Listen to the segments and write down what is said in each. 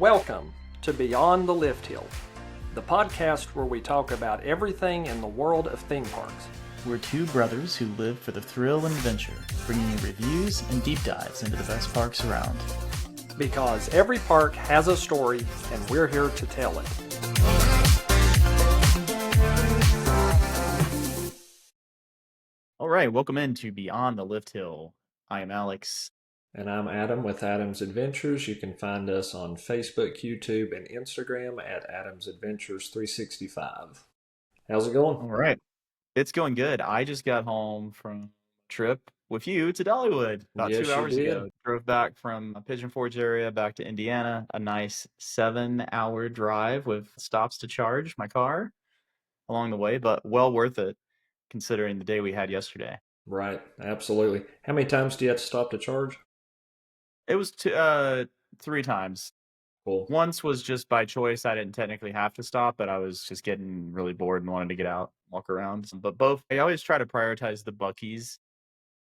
Welcome to Beyond the Lift Hill, the podcast where we talk about everything in the world of theme parks. We're two brothers who live for the thrill and adventure, bringing you reviews and deep dives into the best parks around. Because every park has a story, and we're here to tell it. All right, welcome into Beyond the Lift Hill. I am Alex. And I'm Adam with Adam's Adventures. You can find us on Facebook, YouTube, and Instagram at Adam's Adventures 365. How's it going? All right. It's going good. I just got home from a trip with you to Dollywood about Yes, 2 hours you did. ago. Drove back from Pigeon Forge area back to Indiana. A nice 7-hour drive with stops to charge my car along the way, but well worth it considering the day we had yesterday. Right, absolutely. How many times do you have to stop to charge? It was 3 times. Cool. Once was just by choice. I didn't technically have to stop, but I was just getting really bored and wanted to get out, walk around. But both, I always try to prioritize the Buc-ee's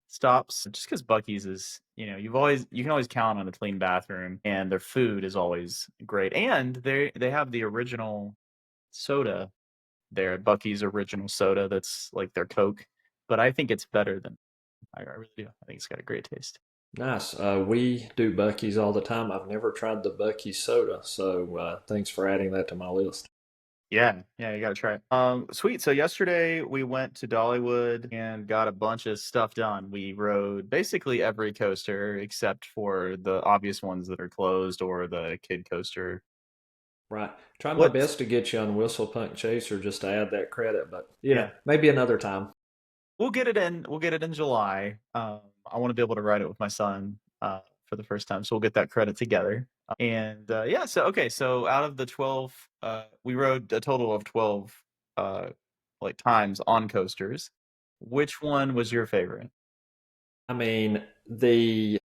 stops, just because Buc-ee's is, you can always count on a clean bathroom, and their food is always great. And they have the original soda there, Buc-ee's original soda. That's like their Coke, but I think it's better than I really do. I think it's got a great taste. Nice. We do Buc-ee's all the time. I've never tried the Buc-ee's soda, so thanks for adding that to my list. Yeah, you gotta try it. Sweet. So yesterday we went to Dollywood and got a bunch of stuff done. We rode basically every coaster except for the obvious ones that are closed or the kid coaster. Right. Try my best to get you on Whistle Punk Chaser just to add that credit, but Yeah. maybe another time. We'll get it in July. I want to be able to ride it with my son for the first time, so we'll get that credit together. And so out of the 12, we rode a total of 12 times on coasters. Which one was your favorite? I mean, I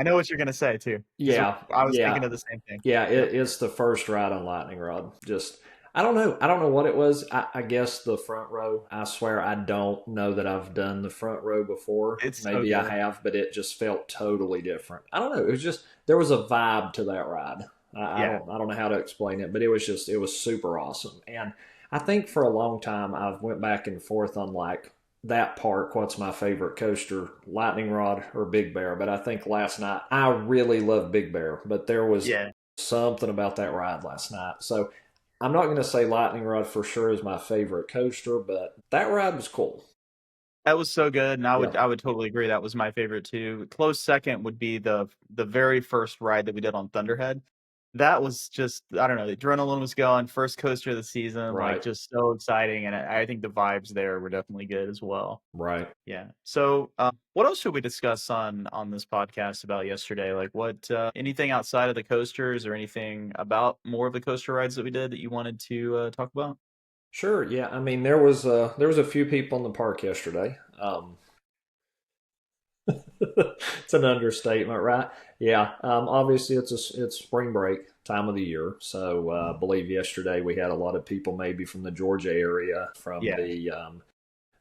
know what you're gonna say too. Yeah, I was thinking of the same thing. Yeah, it's the first ride on Lightning Rod. Just I don't know what it was. I guess the front row. I swear I don't know that I've done the front row before. Maybe I have, but it just felt totally different. I don't know. It was just there was a vibe to that ride. I don't know how to explain it, but it was super awesome. And I think for a long time I've went back and forth on like that park, what's my favorite coaster, Lightning Rod or Big Bear. But I think last night I really love Big Bear, but there was something about that ride last night. So I'm not going to say Lightning Rod for sure is my favorite coaster, but that ride was cool. That was so good, and I would totally agree. That was my favorite too. Close second would be the very first ride that we did on Thunderhead. That was just, I don't know, the adrenaline was going. First coaster of the season, Right. like just so exciting, and I think the vibes there were definitely good as well. Right. Yeah. So, what else should we discuss on this podcast about yesterday? Like, what anything outside of the coasters or anything about more of the coaster rides that we did that you wanted to talk about? Sure. Yeah. I mean, there was a few people in the park yesterday. It's an understatement, right? Yeah. Obviously, it's spring break time of the year, so I believe yesterday we had a lot of people, maybe from the Georgia area, from the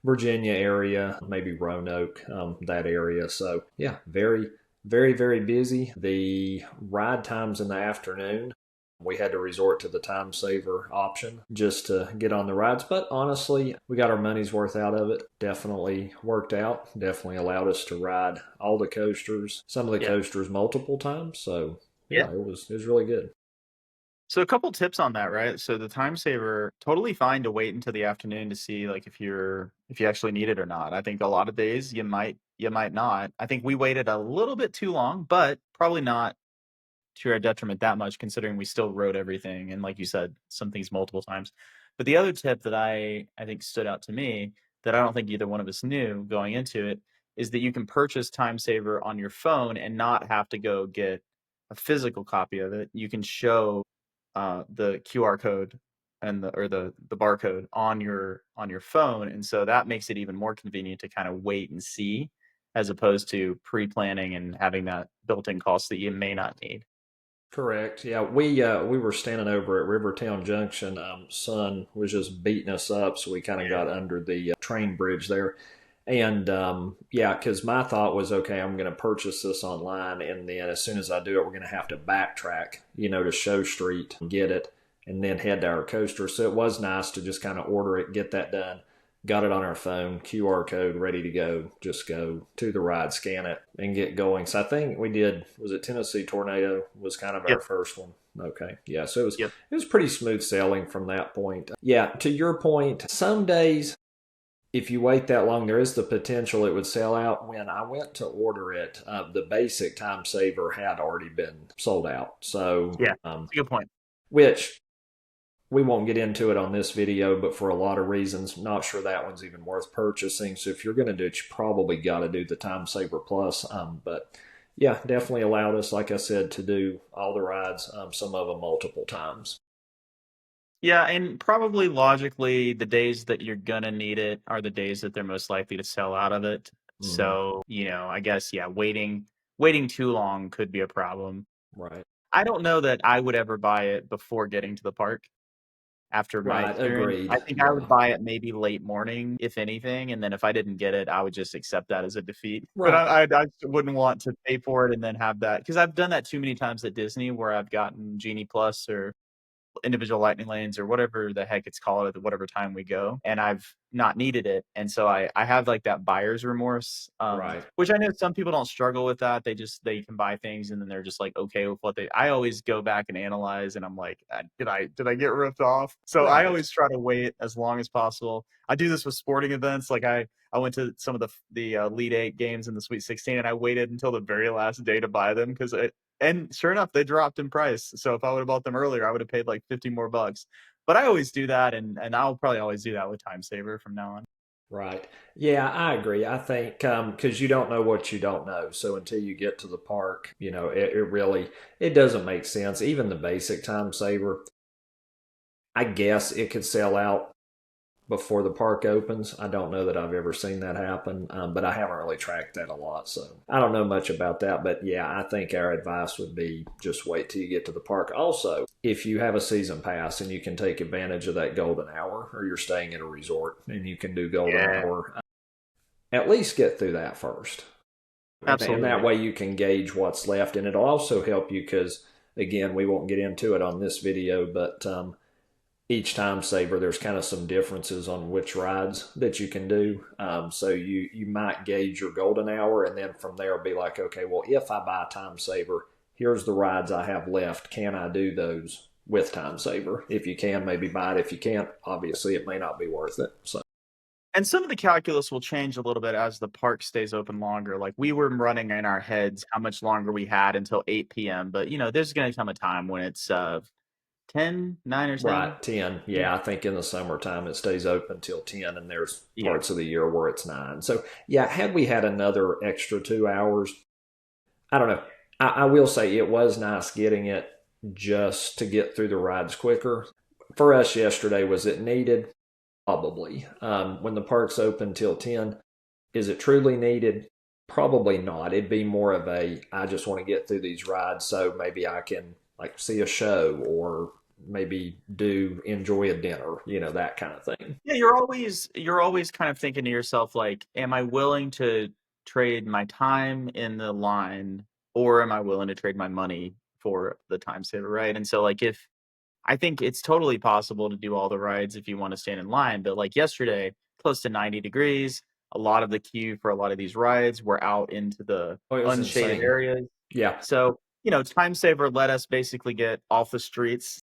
Virginia area, maybe Roanoke, that area. So yeah, very, very, very busy. The ride times in the afternoon, we had to resort to the time saver option just to get on the rides. But honestly, we got our money's worth out of it. Definitely worked out. Definitely allowed us to ride all the coasters, some of the coasters multiple times. So yeah, it was really good. So a couple tips on that, right? So the time saver, totally fine to wait until the afternoon to see like if you actually need it or not. I think a lot of days you might not. I think we waited a little bit too long, but probably not to our detriment that much, considering we still wrote everything and, like you said, some things multiple times. But the other tip that I think stood out to me that I don't think either one of us knew going into it is that you can purchase time saver on your phone and not have to go get a physical copy of it. You can show the QR code and the barcode on your phone, and so that makes it even more convenient to kind of wait and see, as opposed to pre-planning and having that built-in cost that you may not need. Correct. Yeah, we were standing over at Rivertown Junction. Sun was just beating us up, so we kind of got under the train bridge there. And yeah, because my thought was, okay, I'm going to purchase this online, and then as soon as I do it, we're going to have to backtrack, to Show Street and get it, and then head to our coaster. So it was nice to just kind of order it, get that done, got it on our phone, QR code, ready to go. Just go to the ride, scan it, and get going. So I think we did. Was it Tennessee Tornado? Was kind of our Yep. first one. Okay, yeah. So Yep. it was pretty smooth sailing from that point. Yeah, to your point, some days if you wait that long, there is the potential it would sell out. When I went to order it, the basic time saver had already been sold out. So, Yeah. That's a good point. which we won't get into it on this video, but for a lot of reasons, not sure that one's even worth purchasing. So if you're going to do it, you probably got to do the time saver plus. But yeah, definitely allowed us, like I said, to do all the rides, some of them multiple times. Yeah, and probably logically, the days that you're gonna need it are the days that they're most likely to sell out of it. Hmm. So, I guess, yeah, waiting too long could be a problem. Right. I don't know that I would ever buy it before getting to the park after my Right. experience. I Agreed. think I would Yeah. buy it maybe late morning, if anything, and then if I didn't get it, I would just accept that as a defeat. But Right. I wouldn't want to pay for it and then have that because I've done that too many times at Disney where I've gotten Genie Plus or individual lightning lanes or whatever the heck it's called at whatever time we go, and I've not needed it, and so I have like that buyer's remorse, Right. which I know some people don't struggle with that. They can buy things and then they're just like okay with what they. I always go back and analyze, and I'm like, did I get ripped off? So I Right. always try to wait as long as possible. I do this with sporting events, like I went to some of the Elite Eight games in the Sweet 16, and I waited until the very last day to buy them because and sure enough, they dropped in price. So if I would have bought them earlier, I would have paid like 50 more bucks. But I always do that, and I'll probably always do that with Time Saver from now on. Right. Yeah, I agree. I think because you don't know what you don't know, so until you get to the park, it really it doesn't make sense. Even the basic time saver, I guess it could sell out before the park opens. I don't know that I've ever seen that happen, but I haven't really tracked that a lot, so I don't know much about that. But yeah, I think our advice would be just wait till you get to the park. Also, if you have a season pass and you can take advantage of that golden hour, or you're staying at a resort and you can do golden Yeah, hour, at least get through that first. And that absolutely. way you can gauge what's left. And it'll also help you because, again, we won't get into it on this video, but each time saver, there's kind of some differences on which rides that you can do. So you might gauge your golden hour, and then from there be like, okay, well, if I buy a time saver, here's the rides I have left. Can I do those with time saver? If you can, maybe buy it. If you can't, obviously it may not be worth it. So And some of the calculus will change a little bit as the park stays open longer. Like we were running in our heads how much longer we had until 8 p.m. But there's going to come a time when it's 10, 9 or 10. right, 10. Yeah. Yeah, I think in the summertime it stays open till 10, and there's Yeah. parts of the year where it's 9. So yeah, had we had another extra 2 hours, I don't know. I will say it was nice getting it just to get through the rides quicker. For us yesterday, was it needed? Probably. When the park's open till 10, is it truly needed? Probably not. It'd be more of a, I just want to get through these rides so maybe I can like see a show or maybe do enjoy a dinner, that kind of thing. Yeah, you're always kind of thinking to yourself like, am I willing to trade my time in the line or am I willing to trade my money for the time saver, right? And so like if I think it's totally possible to do all the rides if you want to stand in line, but like yesterday, close to 90 degrees, a lot of the queue for a lot of these rides were out into the Oh, it was unshaded insane. areas. Yeah, So, time saver let us basically get off the streets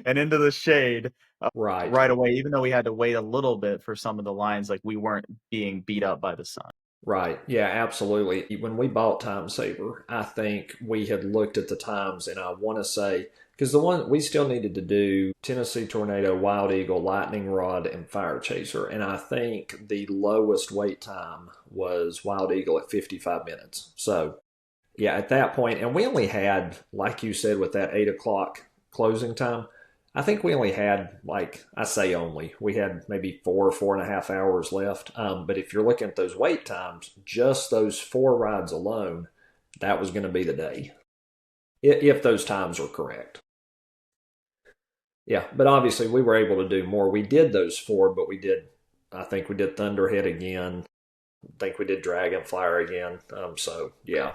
and into the shade right. right away, even though we had to wait a little bit for some of the lines, like we weren't being beat up by the sun. Right. Yeah, absolutely. When we bought Time Saver, I think we had looked at the times, and I want to say, because the one we still needed to do Tennessee Tornado, Wild Eagle, Lightning Rod, and Fire Chaser. And I think the lowest wait time was Wild Eagle at 55 minutes. So, yeah, at that point, and we only had, like you said, with that 8 o'clock closing time, I think we only had, like, I say only, we had maybe 4.5 hours left. But if you're looking at those wait times, just those 4 rides alone, that was going to be the day, if those times are correct. Yeah, but obviously we were able to do more. We did those 4, but I think we did Thunderhead again. I think we did Dragonflyer again. So yeah.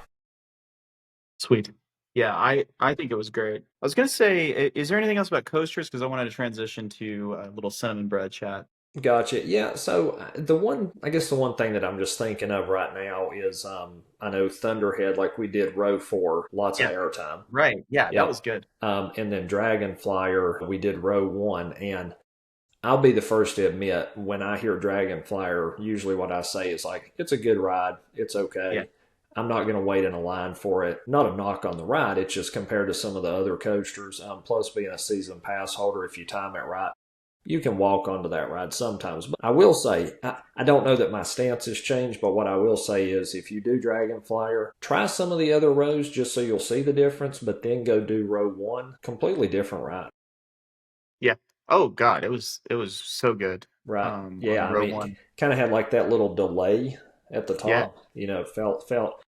Sweet. Yeah, I think it was great. I was gonna say, is there anything else about coasters? Because I wanted to transition to a little cinnamon bread chat. Gotcha. Yeah. So I guess the one thing that I'm just thinking of right now is, I know Thunderhead, like we did row four, lots of Yeah, airtime. right. Yeah, that was Yep. good. And then Dragonflyer, we did row one. And I'll be the first to admit, when I hear Dragonflyer, usually what I say is like, it's a good ride. It's Yeah. okay. I'm not going to wait in a line for it. Not a knock on the ride. It's just compared to some of the other coasters. Plus, being a season pass holder, if you time it right, you can walk onto that ride sometimes. But I will say, I don't know that my stance has changed, but what I will say is if you do Dragonflyer, try some of the other rows just so you'll see the difference, but then go do row one. Completely different ride. Yeah. Oh God, it was so good. Right. On Yeah. I row mean, one. kind of had like that little delay at the Yeah. top. Felt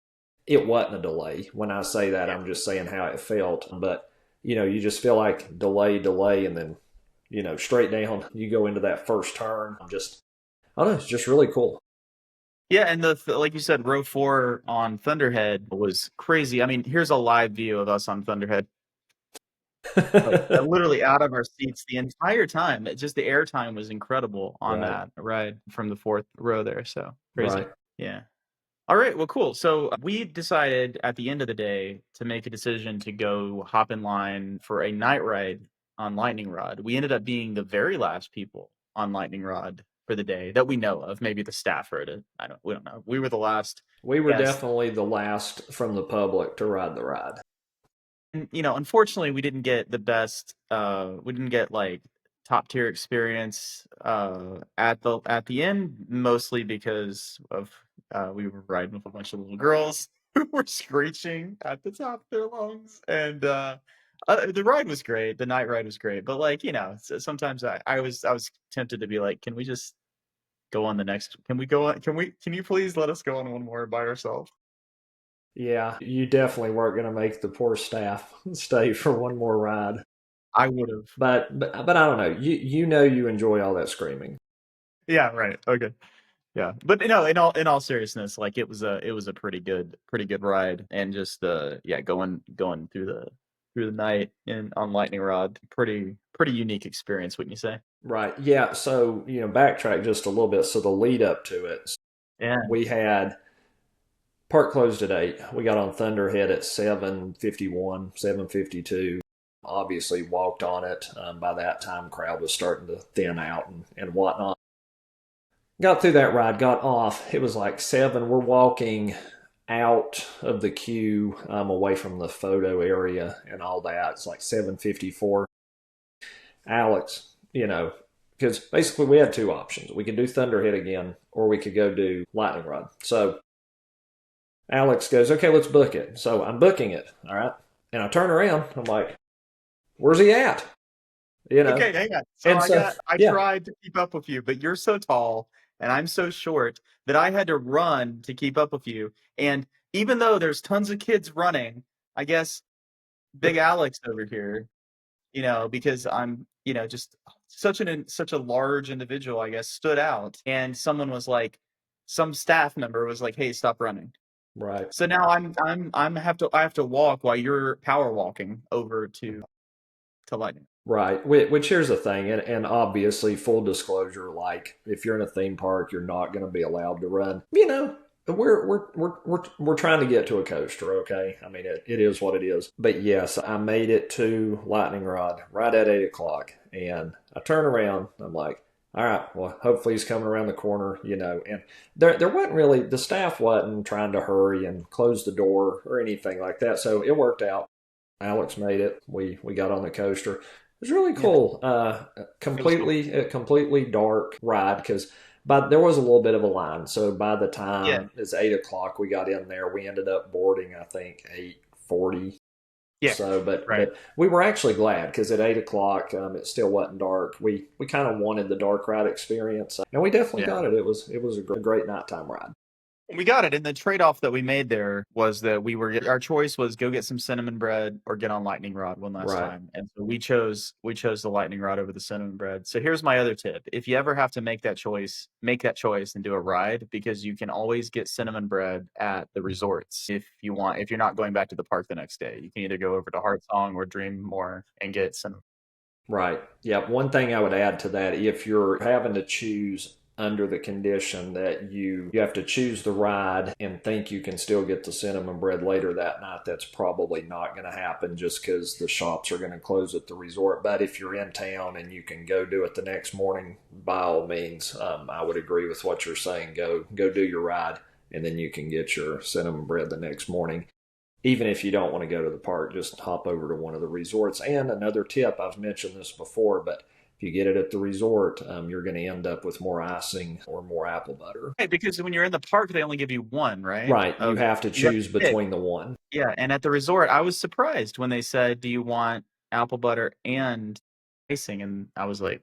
it wasn't a delay. When I say that, Yeah. I'm just saying how it felt. But you just feel like delay, and then straight down. You go into that first turn. I don't know. It's just really cool. Yeah, and like you said, row four on Thunderhead was crazy. I mean, here's a live view of us on Thunderhead. Like literally out of our seats the entire time. Just the airtime was incredible on Right. that ride from the fourth row there. So crazy. Right. Yeah. All right. Well, cool. So we decided at the end of the day to make a decision to go hop in line for a night ride on Lightning Rod. We ended up being the very last people on Lightning Rod for the day that we know of. Maybe the staff heard it. We don't know. We were the last We were guests. definitely the last from the public to ride the ride. Unfortunately, we didn't get the best. We didn't get like top tier experience at the end, mostly because of we were riding with a bunch of little girls who were screeching at the top of their lungs, and the ride was great. The night ride was great, but like sometimes I was tempted to be like, can we just go on the next? Can we go on? Can you please let us go on one more by ourselves? Yeah, you definitely weren't going to make the poor staff stay for one more ride. I would have. But I don't know. You enjoy all that screaming. Yeah. Right. Okay. Yeah, but in all seriousness, like it was a pretty good ride, and just yeah, going through the night in on Lightning Rod, pretty unique experience, wouldn't you say? Right. Yeah. So, backtrack just a little bit. So the lead up to it, Yeah, we had park closed at 8. We got on Thunderhead at 7:51, 7:52. Obviously walked on it. By that time, crowd was starting to thin out and whatnot. Got through that ride, got off. It was like 7. We're walking out of the queue, away from the photo area and all that. It's like 7:54. Alex, because basically we had two options. We could do Thunderhead again, or we could go do Lightning Rod. So Alex goes, okay, let's book it. So I'm booking it. All right. And I turn around. I'm like, where's he at? okay, hang on. So And so, I yeah, tried to keep up with you, but you're so tall and I'm so short that I had to run to keep up with you. And even though there's tons of kids running, I guess Big Alex over here, because I'm, just such a large individual, I guess, stood out. And some staff member was like, "Hey, stop running." right. So now I have to walk while you're power walking over to Lightning. Right. Which here's the thing, and obviously, full disclosure, like if you're in a theme park, you're not going to be allowed to run. We're trying to get to a coaster, okay? I mean, it is what it is. But yes, I made it to Lightning Rod right at 8 o'clock, and I turn around. I'm like, all right, well, hopefully he's coming around the corner, And there wasn't really, the staff wasn't trying to hurry and close the door or anything like that, so it worked out. Alex made it. We got on the coaster. It was really Yeah, cool. it was cool. Completely dark ride because there was a little bit of a line. So by the Yeah, time it's 8 o'clock, we got in there. We ended up boarding, I think, 8:40. yeah, So, but right. we were actually glad because at 8 o'clock, it still wasn't dark. We kind of wanted the dark ride experience, and we definitely Yeah. got it. It was a great nighttime ride. We got it, and the trade-off that we made there was that our choice was go get some cinnamon bread or get on lightning rod one last Right. time, and so we chose the lightning rod over the cinnamon bread. So here's my other tip: if you ever have to make that choice and do a ride, because you can always get cinnamon bread at the resorts if you're not going back to the park the next day. You can either go over to Heart Song or Dream More and get cinnamon. Right. Yeah. One thing I would add to that, if you're having to choose under the condition that you have to choose the ride and think you can still get the cinnamon bread later that night, that's probably not going to happen just because the shops are going to close at the resort. But if you're in town and you can go do it the next morning, by all means, I would agree with what you're saying. Go do your ride, and then you can get your cinnamon bread the next morning. Even if you don't want to go to the park, just hop over to one of the resorts. And another tip, I've mentioned this before, but if you get it at the resort, you're going to end up with more icing or more apple butter. Right, because when you're in the park, they only give you one, right? Right. You have to You have choose to pick. between the one. Yeah, and at the resort, I was surprised when they said, "Do you want apple butter and icing?" And I was like,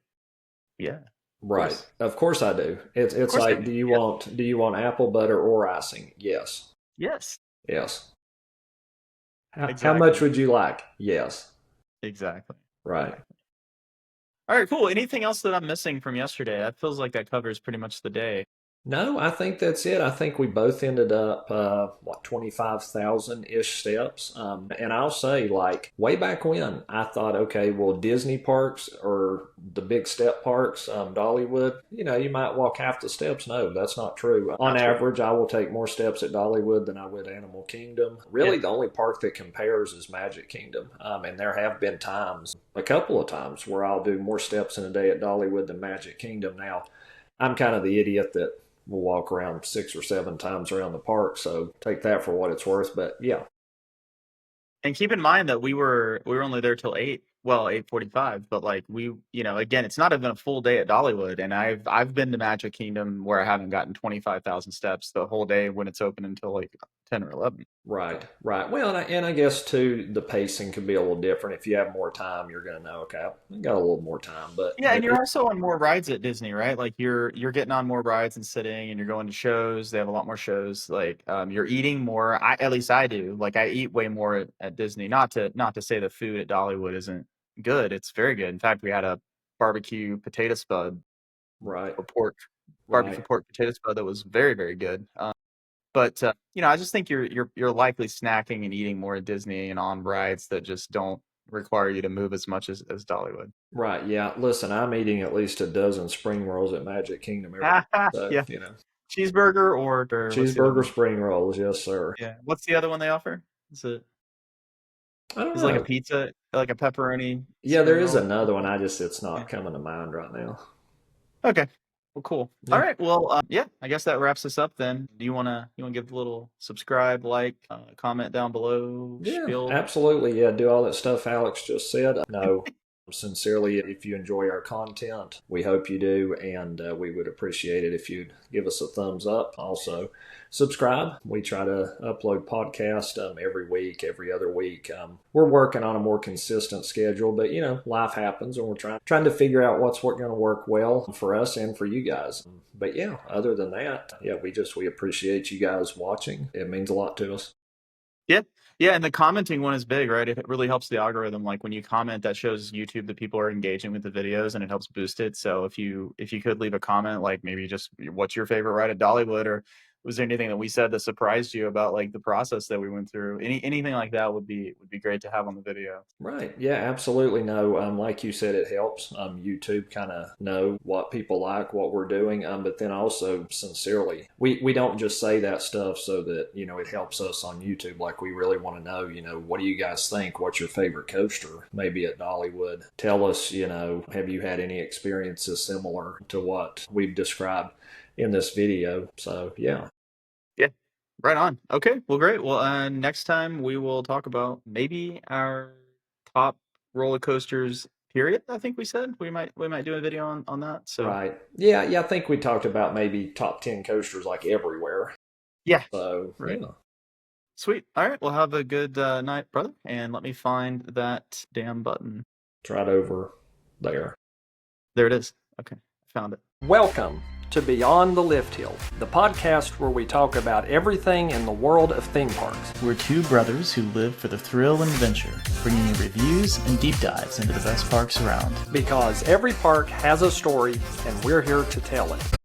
"Yeah, of Right. course. Of course I do. Of It's course I like do." Yeah. do you want apple butter or icing? Yes. Yes. Yes. How much Exactly. would you like? Yes. Exactly. Right. Exactly. All right, cool. Anything else that I'm missing from yesterday? That feels like that covers pretty much the day. No, I think that's it. I think we both ended up, 25,000 ish steps. And I'll say, like, way back when, I thought, okay, well, Disney parks or the big step parks, Dollywood, you might walk half the steps. No, that's not true. On Not true. average, I will take more steps at Dollywood than I would Animal Kingdom. Yeah. Really, the only park that compares is Magic Kingdom. And there have been times, a couple of times, where I'll do more steps in a day at Dollywood than Magic Kingdom. Now, I'm kind of the idiot that we'll walk around 6 or 7 times around the park. So take that for what it's worth. But yeah, And keep in mind that we were only there till 8, well, 8:45, but like again, it's not even a full day at Dollywood, and I've been to Magic Kingdom where I haven't gotten 25,000 steps the whole day when it's open until like 10 or 11. right, So, right. Well, and I guess too, the pacing can be a little different. If you have more time, you're going to know, okay, I got a little more time. yeah, and you're also on more rides at Disney, right? Like you're getting on more rides and sitting, and you're going to shows. They have a lot more shows. Like you're eating more. At least I do. Like I eat way more at Disney. Not to say the food at Dollywood isn't good. It's very good. In fact, we had a barbecue potato spud Right, or pork barbecue right, pork potato spud that was very very good. But I just think you're likely snacking and eating more at Disney and on rides that just don't require you to move as much as Dollywood. right. Yeah. Listen, I'm eating at least a dozen spring rolls at Magic Kingdom every day. So, Yeah. Cheeseburger or what's the other cheeseburger one? spring rolls. Yes, sir. Yeah. What's the other one they offer? Is it I don't is it like a know. pizza, like a pepperoni Yeah, there spring is roll or something another one. like It's that? Yeah. not coming to mind right now. Okay. Well, cool. All Yeah. right. Well, yeah, I guess that wraps us up then. Do you wanna give a little subscribe, like, comment down below, Yeah, spiel? absolutely. Yeah, do all that stuff Alex just said. No, sincerely, if you enjoy our content, we hope you do, and we would appreciate it if you'd give us a thumbs up. Also, subscribe. We try to upload podcasts every week, every other week. We're working on a more consistent schedule, but life happens, and we're trying to figure out what's going to work well for us and for you guys. But yeah, other than that, yeah, we appreciate you guys watching. It means a lot to us. Yeah. Yeah, and the commenting one is big, right? It really helps the algorithm. Like when you comment, that shows YouTube that people are engaging with the videos and it helps boost it. So if you could leave a comment, like maybe just what's your favorite ride at Dollywood, or was there anything that we said that surprised you about like the process that we went through? Anything like that would be great to have on the video. Right. Yeah, absolutely. No, like you said, it helps YouTube kind of know what people like, what we're doing. But then also, sincerely, we don't just say that stuff so that, it helps us on YouTube. Like, we really want to know, what do you guys think? What's your favorite coaster? Maybe at Dollywood. Tell us, have you had any experiences similar to what we've described in this video? So, yeah. Yeah. Right on. Okay. Well, great. Well, next time we will talk about maybe our top roller coasters. Period. I think we said we might do a video on that. So Right. Yeah, yeah, I think we talked about maybe top 10 coasters like everywhere. yeah. So, Right. yeah. Sweet. All right. Well, have a good night, brother. And let me find that damn button. It's right over there. There it is. Okay. I found it. Welcome to Beyond the Lift Hill, the podcast where we talk about everything in the world of theme parks. We're two brothers who live for the thrill and adventure, bringing you reviews and deep dives into the best parks around. Because every park has a story, and we're here to tell it.